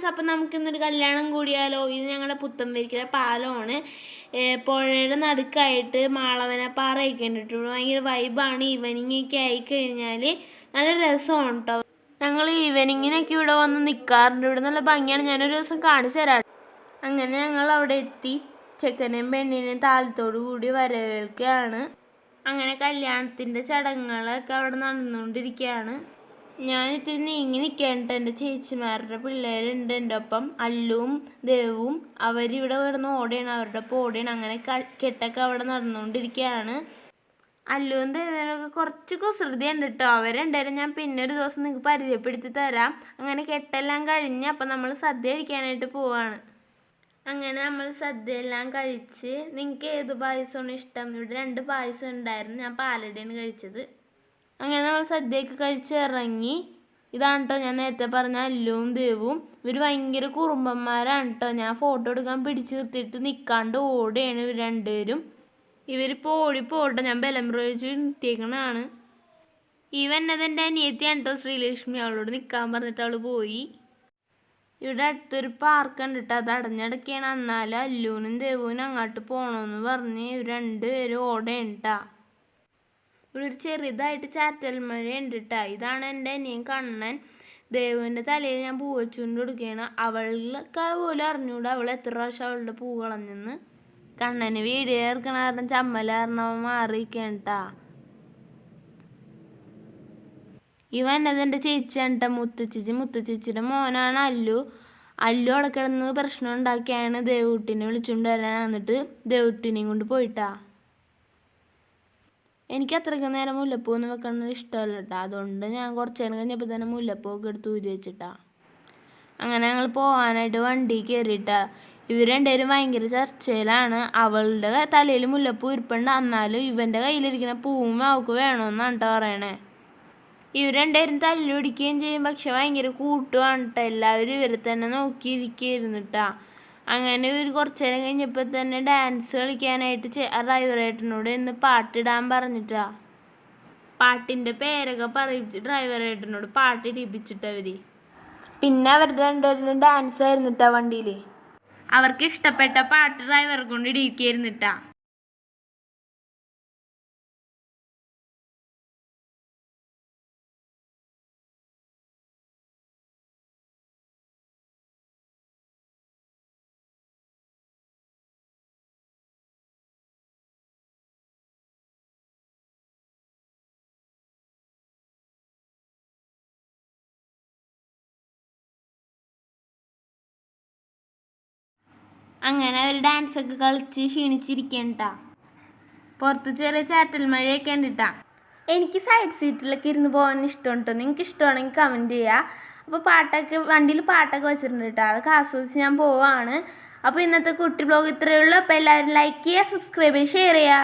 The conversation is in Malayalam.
ഫ്രണ്ട്സ്, അപ്പം നമുക്കിന്നൊരു കല്യാണം കൂടിയാലോ. ഇത് ഞങ്ങളുടെ പുത്തൻപരിക്കര പാലമാണ്. പുഴയുടെ നടുക്കായിട്ട് മാളവനപ്പാറയൊക്കെ ഉണ്ട് കേട്ടോ. ഭയങ്കര വൈബാണ്. ഈവനിങ് ഒക്കെ ആയിക്കഴിഞ്ഞാൽ നല്ല രസമാണ് കേട്ടോ. ഞങ്ങൾ ഈവനിങ്ങിനൊക്കെ ഇവിടെ വന്ന് നിൽക്കാറുണ്ട്. ഇവിടെ നല്ല ഭംഗിയാണ്. ഞാനൊരു ദിവസം കാണിച്ചു തരാം. അങ്ങനെ ഞങ്ങൾ അവിടെ എത്തി ചെക്കനെയും പെണ്ണിനെയും താലത്തോടു കൂടി വരവേൽക്കുകയാണ്. അങ്ങനെ കല്യാണത്തിൻ്റെ ചടങ്ങുകളൊക്കെ അവിടെ നടന്നുകൊണ്ടിരിക്കുകയാണ്. ഞാനിത്തിരി നീങ്ങി നിൽക്കേണ്ട. എൻ്റെ ചേച്ചിമാരുടെ പിള്ളേരുണ്ട് എൻ്റെ ഒപ്പം. അല്ലുവും ദേവും അവരിവിടെ കിടന്ന് ഓടുകയാണ്. അവരുടെ ഒപ്പം ഓടുകയാണ്. അങ്ങനെ കെട്ടൊക്കെ അവിടെ നടന്നുകൊണ്ടിരിക്കുകയാണ്. അല്ലുവും ദേവനൊക്കെ കുറച്ച് കുസൃതിയുണ്ട് കേട്ടോ. അവരുണ്ടായാലും ഞാൻ പിന്നെ ഒരു ദിവസം നിങ്ങൾക്ക് പരിചയപ്പെടുത്തി തരാം. അങ്ങനെ കെട്ടെല്ലാം കഴിഞ്ഞ് അപ്പം നമ്മൾ സദ്യ കഴിക്കാനായിട്ട് പോവാണ്. അങ്ങനെ നമ്മൾ സദ്യ എല്ലാം കഴിച്ച്, നിങ്ങൾക്ക് ഏത് പായസമാണ് ഇഷ്ടം? ഇവിടെ 2 പായസം ഉണ്ടായിരുന്നു. ഞാൻ പാലടയാണ് കഴിച്ചത്. അങ്ങനെ നമ്മൾ സദ്യയൊക്കെ കഴിച്ച് ഇറങ്ങി. ഇതാണ് കേട്ടോ ഞാൻ നേരത്തെ പറഞ്ഞ അല്ലുവും ദേവും. ഇവർ ഭയങ്കര കുറുമ്പന്മാരാണ് കേട്ടോ. ഞാൻ ഫോട്ടോ എടുക്കാൻ പിടിച്ച് നിർത്തിയിട്ട് നിൽക്കാണ്ട് ഓടുകയാണ് ഇവർ രണ്ടുപേരും. ഇവരിപ്പോൾ ഓടിപ്പോട്ടെ, ഞാൻ ബലം പ്രയോഗിച്ച് നിർത്തിയേക്കണതാണ്. എൻ്റെ അനിയത്തിയാണ് കേട്ടോ ശ്രീലക്ഷ്മി. അവളോട് നിൽക്കാൻ പറഞ്ഞിട്ട് അവൾ പോയി. ഇവിടെ അടുത്തൊരു പാർക്കുണ്ട് കേട്ടോ. അത് അടഞ്ഞടക്കുകയാണ്. എന്നാലും അല്ലുവിനും ദേവുവിനും അങ്ങോട്ട് പോകണമെന്ന് പറഞ്ഞ് ഇവർ രണ്ടുപേരും ഓടയാണ് കേട്ടോ. ഇവിടെ ഒരു ചെറുതായിട്ട് ചാറ്റൽ മഴയുണ്ട് കേട്ടോ. ഇതാണ് എൻ്റെ അനിയൻ കണ്ണൻ. ദേവുവിൻ്റെ തലയിൽ ഞാൻ പൂ വെച്ചുകൊണ്ട് കൊടുക്കുകയാണ്. അവൾക്ക് പോലും അറിഞ്ഞൂടാ അവൾ എത്ര പ്രാവശ്യം അവളുടെ പൂ കളഞ്ഞെന്ന്. കണ്ണന് വീഡിയോ എടുക്കണ കാരണം ചമ്മലാരണം മാറിയിരിക്കുകയാണ് കേട്ടോ. എൻ്റെ ചേച്ചിയാണ് കേട്ടോ, മുത്തച്ചേച്ചിയുടെ മോനാണ് അല്ലു. അവിടെ കിടന്ന് പ്രശ്നം ഉണ്ടാക്കിയാണ് ദേവുട്ടിനെ വിളിച്ചുകൊണ്ട് വരാൻ. എന്നിട്ട് ദേവുട്ടിനെയും കൊണ്ട് പോയിട്ടാ. എനിക്ക് അത്രയ്ക്ക് നേരം മുല്ലപ്പൂ ഒന്നും വെക്കണമെന്ന് ഇഷ്ടമല്ല കേട്ടോ. അതുകൊണ്ട് ഞാൻ കുറച്ച് നേരം കഴിഞ്ഞപ്പോൾ തന്നെ മുല്ലപ്പൂവൊക്കെ എടുത്ത് ഊരി വെച്ചിട്ടാ. അങ്ങനെ ഞങ്ങൾ പോകാനായിട്ട് വണ്ടി കയറിയിട്ടാ. ഇവർ രണ്ടുപേരും ഭയങ്കര ചർച്ചയിലാണ്. അവളുടെ തലയിൽ മുല്ലപ്പൂ ഇരിപ്പുണ്ട്. എന്നാലും ഇവൻ്റെ കയ്യിലിരിക്കുന്ന പൂവും അവൾക്ക് വേണമെന്നാണ് കേട്ടോ പറയണേ. ഇവർ രണ്ടുപേരും തല്ലുപിടിക്കുകയും ചെയ്യും. പക്ഷെ ഭയങ്കര കൂട്ടുമാണ് കേട്ടോ. എല്ലാവരും ഇവരെ തന്നെ നോക്കിയിരിക്കുകയായിരുന്നു കേട്ടോ. അങ്ങനെ ഇവർ കുറച്ച് നേരം കഴിഞ്ഞപ്പോൾ തന്നെ ഡാൻസ് കളിക്കാനായിട്ട് ഡ്രൈവറേട്ടനോട് ഇന്ന് പാട്ടിടാൻ പറഞ്ഞിട്ടാ. പാട്ടിൻ്റെ പേരൊക്കെ പറയിച്ച് ഡ്രൈവറേട്ടനോട് പാട്ടിടിപ്പിച്ചിട്ടവർ. പിന്നെ അവരുടെ രണ്ടുപേരും ഡാൻസ് ആയിരുന്നിട്ടാ വണ്ടിയിൽ. അവർക്ക് ഇഷ്ടപ്പെട്ട പാട്ട് ഡ്രൈവറെ കൊണ്ട് ഇടിക്കുകയായിരുന്നിട്ടാ. അങ്ങനെ അവർ ഡാൻസൊക്കെ കളിച്ച് ക്ഷീണിച്ചിരിക്കണ്ടാ. പുറത്ത് ചെറിയ ചാറ്റൽ മഴയൊക്കെ ഉണ്ടിട്ടാ. എനിക്ക് സൈഡ് സീറ്റിലൊക്കെ ഇരുന്ന് പോകാൻ ഇഷ്ടമുണ്ട് കേട്ടോ. നിങ്ങൾക്ക് ഇഷ്ടമാണെങ്കിൽ കമൻറ്റ് ചെയ്യുക. അപ്പോൾ വണ്ടിയിൽ പാട്ടൊക്കെ വെച്ചിട്ടുണ്ട് കേട്ടോ. അതൊക്കെ ആസ്വദിച്ച് ഞാൻ പോവാണ്. അപ്പോൾ ഇന്നത്തെ കുട്ടി ബ്ലോഗ് ഇത്രയേ ഉള്ളൂ. അപ്പോൾ എല്ലാവരും ലൈക്ക് ചെയ്യുക, സബ്സ്ക്രൈബ് ചെയ്യുക, ഷെയർ ചെയ്യുക.